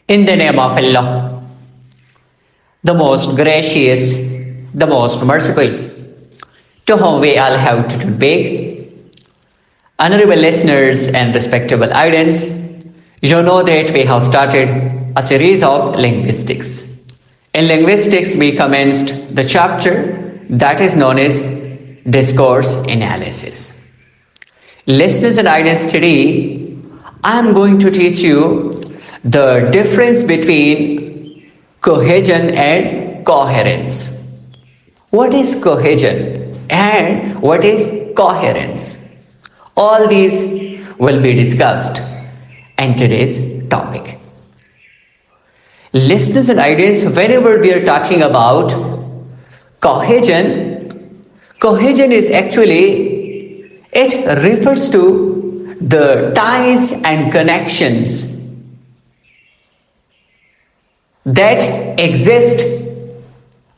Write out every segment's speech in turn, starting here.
In the name of Allah, the most gracious, the most merciful, to whom we all have to obey. Honorable listeners and respectable audience, you know that we have started a series of linguistics. In linguistics, we commenced the chapter that is known as discourse analysis. Listeners and audience, today I am going to teach you the difference between cohesion and coherence. What is cohesion and what is coherence? All these will be discussed in today's topic. Listeners and audience, whenever we are talking about cohesion, cohesion is actually, it refers to the ties and connections that exist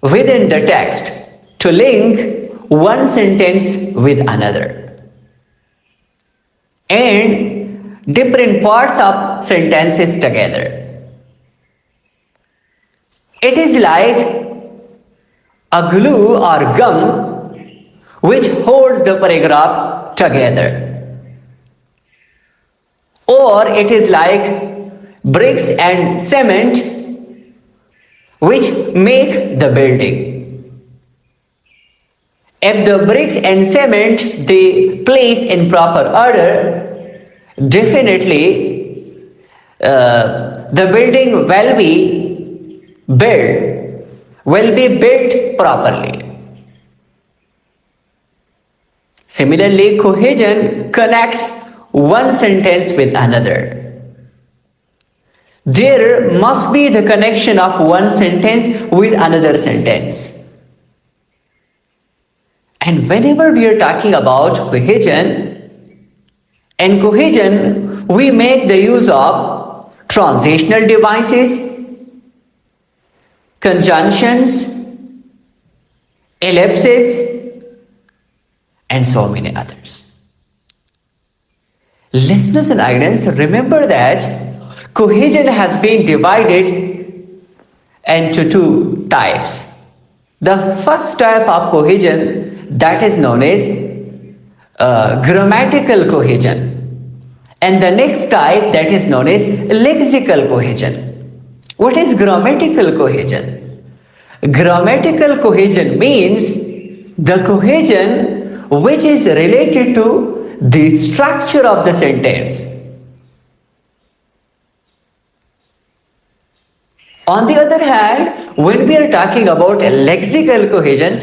within the text to link one sentence with another and different parts of sentences together. It is like a glue or gum which holds the paragraph together, or it is like bricks and cement which make the building. If the bricks and cement they place in proper order, definitely the building will be built properly. Similarly, cohesion connects one sentence with another. There must be the connection of one sentence with another sentence. And whenever we are talking about cohesion, in cohesion we make the use of transitional devices, conjunctions, ellipses, and so many others. Listeners and audience, remember that cohesion has been divided into two types. The first type of cohesion, that is known as grammatical cohesion, and the next type, that is known as lexical cohesion. What is grammatical cohesion? Grammatical cohesion means the cohesion which is related to the structure of the sentence. On the other hand, when we are talking about lexical cohesion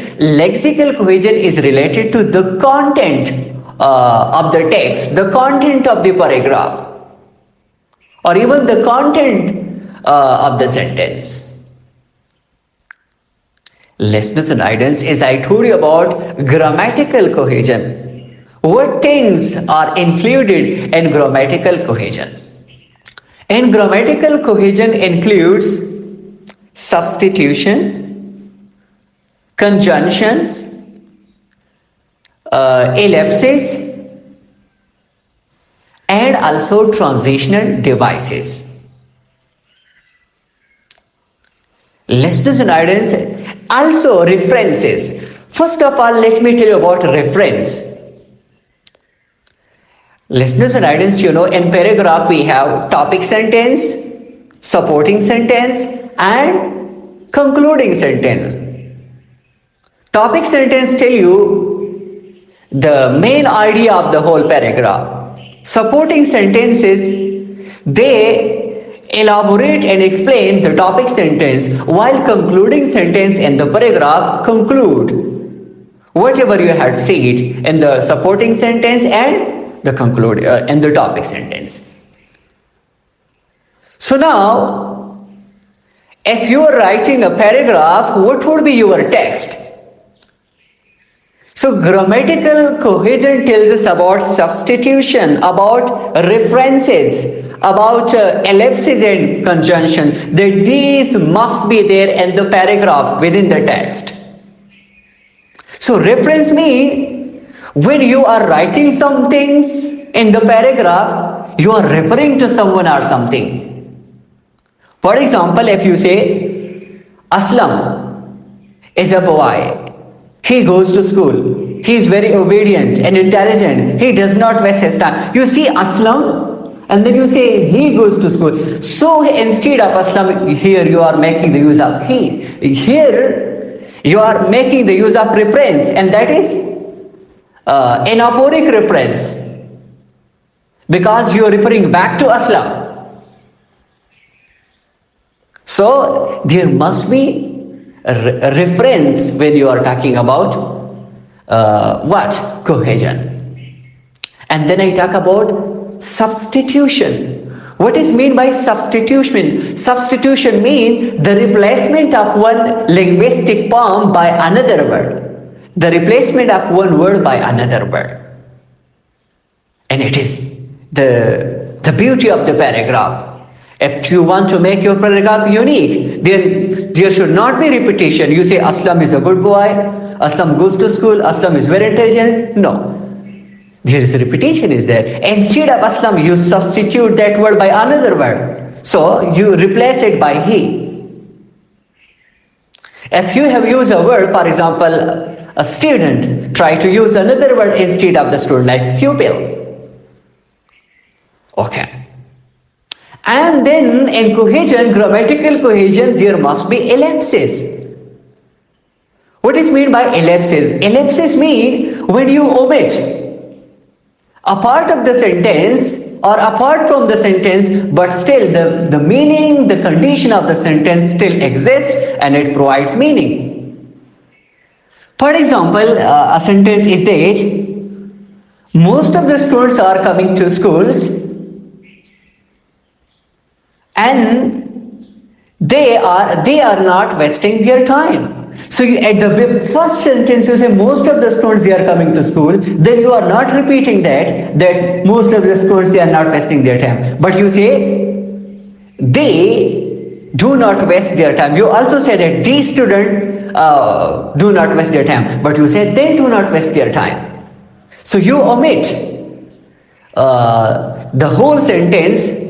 is related to the content of the text, the content of the paragraph, or even the content of the sentence. Listeners and audience, as I told you about grammatical cohesion, what things are included in grammatical cohesion? And grammatical cohesion includes substitution, conjunctions, ellipses, and also transitional devices. Listeners and audience, also references. First of all, let me tell you about reference. Listeners and audience, you know, in paragraph we have topic sentence, supporting sentence, and concluding sentence. Topic sentence tell you the main idea of the whole paragraph. Supporting sentences, they elaborate and explain the topic sentence, while concluding sentence in the paragraph conclude whatever you had said in the supporting sentence and the conclude in the topic sentence. So now, if you are writing a paragraph, what would be your text? So grammatical cohesion tells us about substitution, about references, about ellipses and conjunction, that these must be there in the paragraph within the text. So reference means when you are writing some things in the paragraph, you are referring to someone or something. For example, if you say Aslam is a boy, he goes to school, he is very obedient and intelligent, he does not waste his time. You see Aslam and then you say he goes to school. So instead of Aslam, here you are making the use of he. Here you are making the use of reference, and that is anaporic reference, because you are referring back to Aslam. So there must be a reference when you are talking about what? Cohesion. And then I talk about substitution. What is meant by substitution? Substitution means the replacement of one linguistic form by another word. The replacement of one word by another word. And it is the beauty of the paragraph. If you want to make your paragraph unique, then there should not be repetition. You say Aslam is a good boy, Aslam goes to school, Aslam is very intelligent. No. There is a repetition is there. Instead of Aslam, you substitute that word by another word. So you replace it by he. If you have used a word, for example, a student, try to use another word instead of the student, like pupil. Okay. And then in cohesion, grammatical cohesion, there must be ellipses. What is meant by ellipses? Ellipses mean when you omit a part of the sentence or apart from the sentence, but still the meaning, the condition of the sentence still exists and it provides meaning. For example, a sentence is that most of the students are coming to schools and they are not wasting their time. So at the first sentence you say most of the students they are coming to school, then you are not repeating that most of the students they are not wasting their time, but you say they do not waste their time. You also say that these students do not waste their time, but you say they do not waste their time. So you omit the whole sentence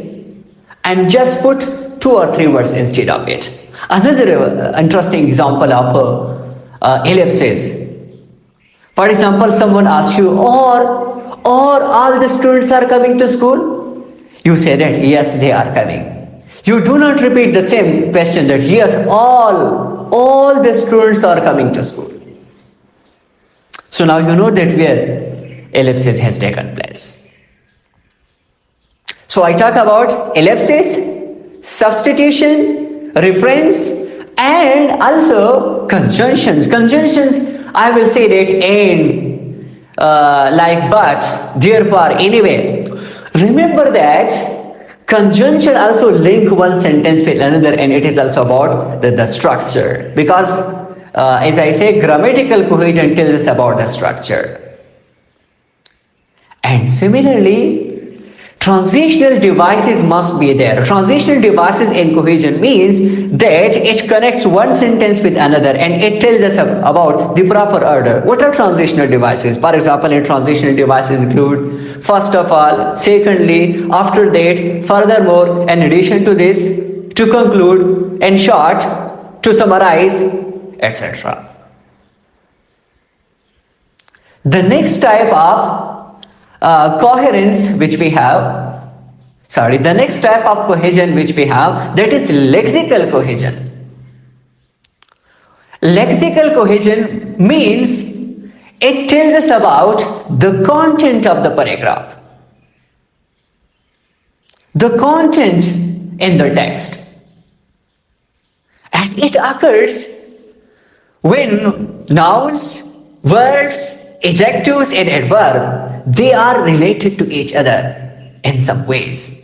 and just put 2 or 3 words instead of it. Another interesting example of ellipses. For example, someone asks you, or all the students are coming to school? You say that yes, they are coming. You do not repeat the same question that yes, all the students are coming to school. So now you know that where ellipsis has taken place. So I talk about ellipsis, substitution, reference, and also conjunctions. Conjunctions, I will say that and, like but, therefore, anyway. Remember that conjunction also link one sentence with another, and it is also about the structure. Because as I say, grammatical cohesion tells us about the structure. And similarly, transitional devices must be there. Transitional devices in cohesion means that it connects one sentence with another and it tells us about the proper order. What are transitional devices? For example, in transitional devices include first of all, secondly, after that, furthermore, in addition to this, to conclude, in short, to summarize, etc. The next type of coherence which we have, the next type of cohesion which we have, that is lexical cohesion. Lexical cohesion means it tells us about the content of the paragraph, the content in the text, and it occurs when nouns, verbs, adjectives and adverb, they are related to each other in some ways.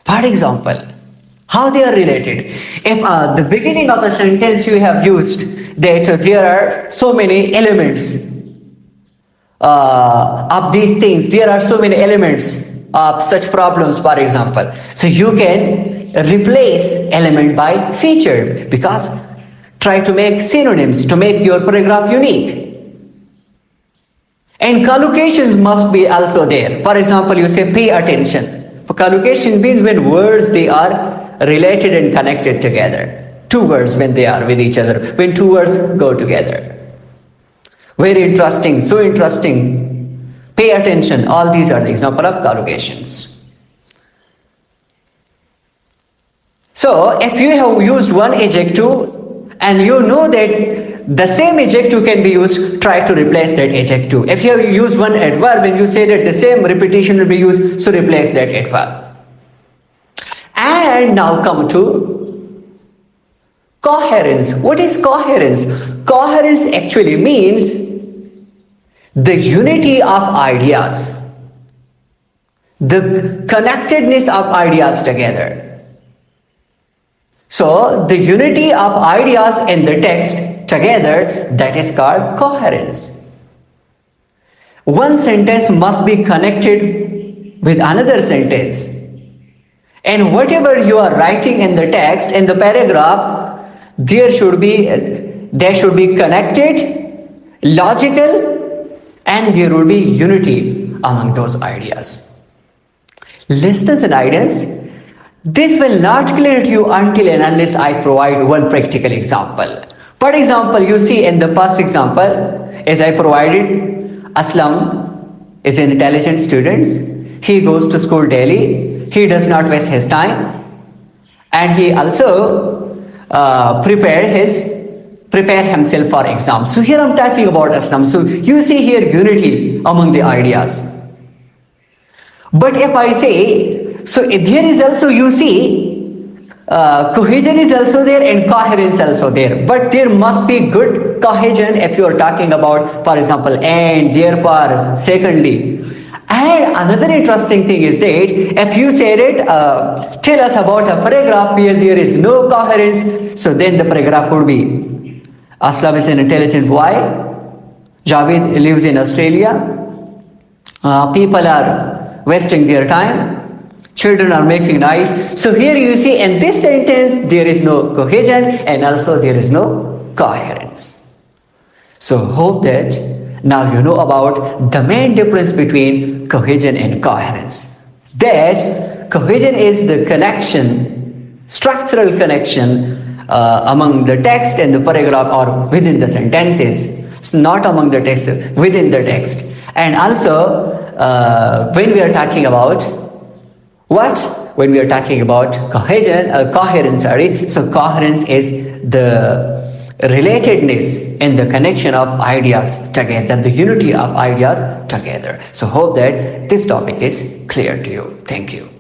For example, how they are related. If at the beginning of the sentence you have used that there are so many elements of these things, there are so many elements of such problems, for example. So you can replace element by feature, because try to make synonyms to make your paragraph unique. And collocations must be also there. For example, you say pay attention. Collocation means when words they are related and connected together. Two words when they are with each other, when two words go together. Very interesting, so interesting. Pay attention. All these are the example of collocations. So if you have used one adjective and you know that the same adjective can be used, try to replace that adjective. If you have used one adverb and you say that the same repetition will be used, so replace that adverb. And now come to coherence. What is coherence? Coherence actually means the unity of ideas, the connectedness of ideas together. So the unity of ideas in the text together, that is called coherence. One sentence must be connected with another sentence. And whatever you are writing in the text, in the paragraph, they should be connected, logical, and there will be unity among those ideas. Lessons and ideas. This will not clear to you until and unless I provide one practical example. For example, you see in the past example, as I provided, Aslam is an intelligent student. He goes to school daily. He does not waste his time. And he also prepare himself for exam. So here I'm talking about Aslam. So you see here unity among the ideas. But if I say, so there is also, you see, cohesion is also there and coherence also there. But there must be good cohesion if you are talking about, for example, and, therefore, secondly. And another interesting thing is that if you say that, tell us about a paragraph where there is no coherence, so then the paragraph would be, Aslam is an intelligent boy, Javed lives in Australia, people are wasting their time, children are making noise. So here you see in this sentence there is no cohesion and also there is no coherence. So hope that now you know about the main difference between cohesion and coherence. That cohesion is the connection, structural connection among the text and the paragraph or within the sentences. It's not among the text, within the text. And also when we are talking about what? When we are talking about coherence, so coherence is the relatedness and the connection of ideas together, the unity of ideas together. So hope that this topic is clear to you. Thank you.